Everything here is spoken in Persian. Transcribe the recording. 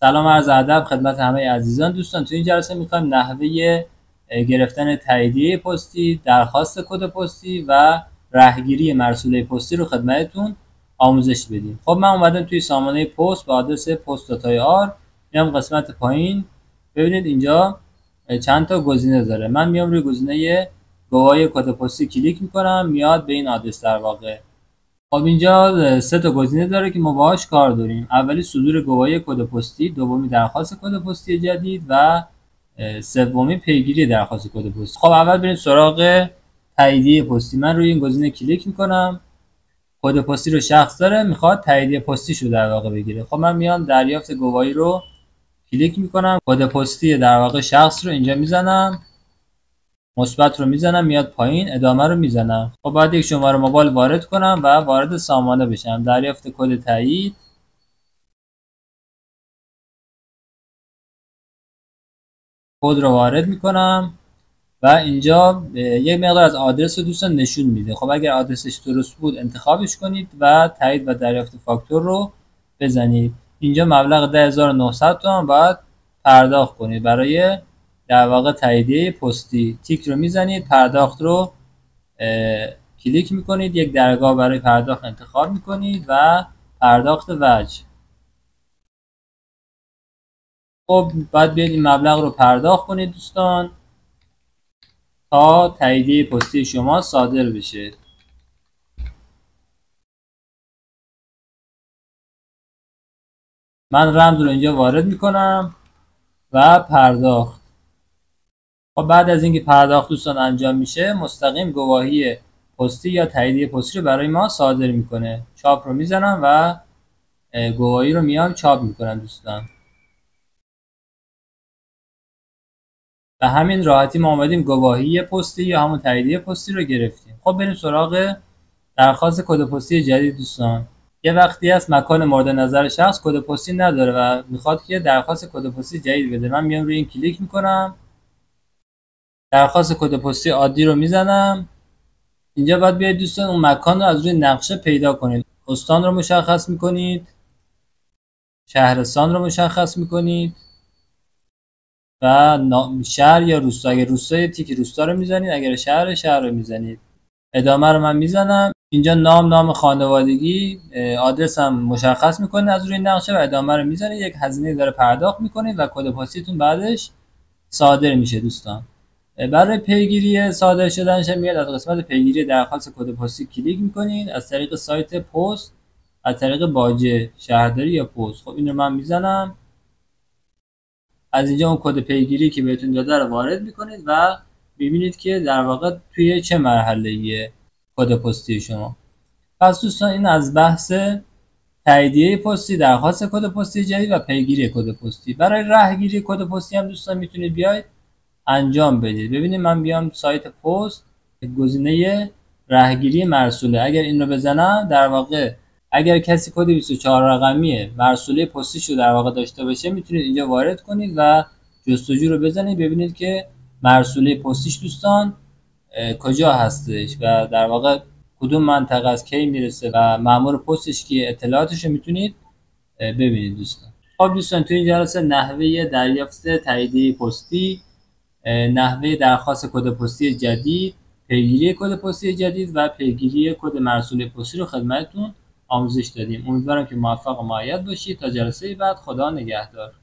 سلام عرض ادب خدمت همه عزیزان. دوستان تو این جلسه میخوایم نحوه گرفتن تاییدیه پستی، درخواست کد پستی و رهگیری مرسوله پستی رو خدمتتون آموزش بدیم. خب من اومدم توی سامانه پست با آدرس post.ir. میام قسمت پایین، ببینید اینجا چند تا گزینه داره. من میام روی گزینه گواهی کد پستی کلیک میکنم، میاد به این آدرس در واقع. خب اینجا 3 تا گزینه داره که ما باهاش کار داریم. اولی صدور گواهی کد پستی، دومی درخواست کد پستی جدید و سومی پیگیری درخواست کد پستی. خب اول بریم سراغ تاییدیه پستی. من روی این گزینه کلیک میکنم. کد پستی رو شخص داره، میخواد تاییدیه پستیشو در واقع بگیره. خب من میام دریافت گواهی رو کلیک میکنم، کد پستی در واقع شخص رو اینجا میزنم، مثبت رو میزنم، میاد پایین، ادامه رو میزنم. خب باید یک شماره موبایل وارد کنم و وارد سامانه بشم. دریافت کد تایید، کد رو وارد میکنم و اینجا یک مقدار از آدرس رو دوستان نشون میده. خب اگر آدرسش درست بود انتخابش کنید و تایید و دریافت فاکتور رو بزنید. اینجا مبلغ 10900 تومان باید پرداخت کنید برای در واقع تاییدیه پستی. تیک رو میزنید، پرداخت رو کلیک میکنید، یک درگاه برای پرداخت انتخاب میکنید و پرداخت وجه. خب باید بیاید این مبلغ رو پرداخت کنید دوستان تا تاییدیه پستی شما صادر بشه. من رمز رو اینجا وارد میکنم و پرداخت. خب بعد از اینکه پرداخت دوستان انجام میشه، مستقیم گواهی پستی یا تاییدیه پستی رو برای ما صادر میکنه. چاپ رو میزنم و گواهی رو میام چاپ میکنم دوستان. به همین راحتی ما اومدیم گواهی پستی یا همون تاییدیه پستی رو گرفتیم. خب بریم سراغ درخواست کد پستی جدید دوستان. یه وقتی هست مکان مورد نظر شخص کد پستی نداره و میخواد که درخواست کد پستی جدید بده. من میام روی این کلیک میکنم، درخواست کد پستی عادی رو میزنم. اینجا باید بیاید دوستان اون مکان رو از روی نقشه پیدا کنید. استان رو مشخص میکنید، شهرستان رو مشخص میکنید و شهر یا روستا. اگر روستا تیک روستا رو میزنید، اگر شهر رو میزنید. ادامه رو من میزنم. اینجا نام خانوادگی، آدرس هم مشخص میکنید از روی نقشه و ادامه رو میزنید. یک هزینه داره پرداخت میکنید و کد پستیتون بعدش صادر میشه دوستان. برای پیگیری صادر شدنش میاد از قسمت پیگیری درخواست کد پستی کلیک میکنید از طریق سایت پست، از طریق باجه شهرداری یا پست. خب این رو من میزنم. از اینجا اون کد پیگیری که بهتون داده رو وارد میکنید و ببینید که در واقع توی چه مرحله‌ایه کد پستی شما. پس دوستان این از بحث تاییدیه پستی، درخواست کد پستی جدید و پیگیری کد پستی. برای رهگیری کد پستی هم دوستان میتونید بیاید انجام بدید. ببینید من بیام سایت پست، گزینه رهگیری مرسوله، اگر این رو بزنم در واقع اگر کسی کد 24 رقمی مرسوله پستیش رو در واقع داشته باشه میتونید اینجا وارد کنید و جستجو رو بزنید ببینید که مرسوله پستیش دوستان کجا هستش و در واقع کدوم منطقه از کی میرسه و مأمور پستش که اطلاعاتش رو میتونید ببینید دوستان. خب دوستان توی این جلسه نحوه دریافت تاییدیه پستی، نحوه درخواست کد پستی جدید، پیگیری کد پستی جدید و پیگیری کد مرسوله پستی رو خدمتتون آموزش دادیم. امیدوارم که موفق و مؤید باشید. تا جلسه بعد، خدا نگهدار.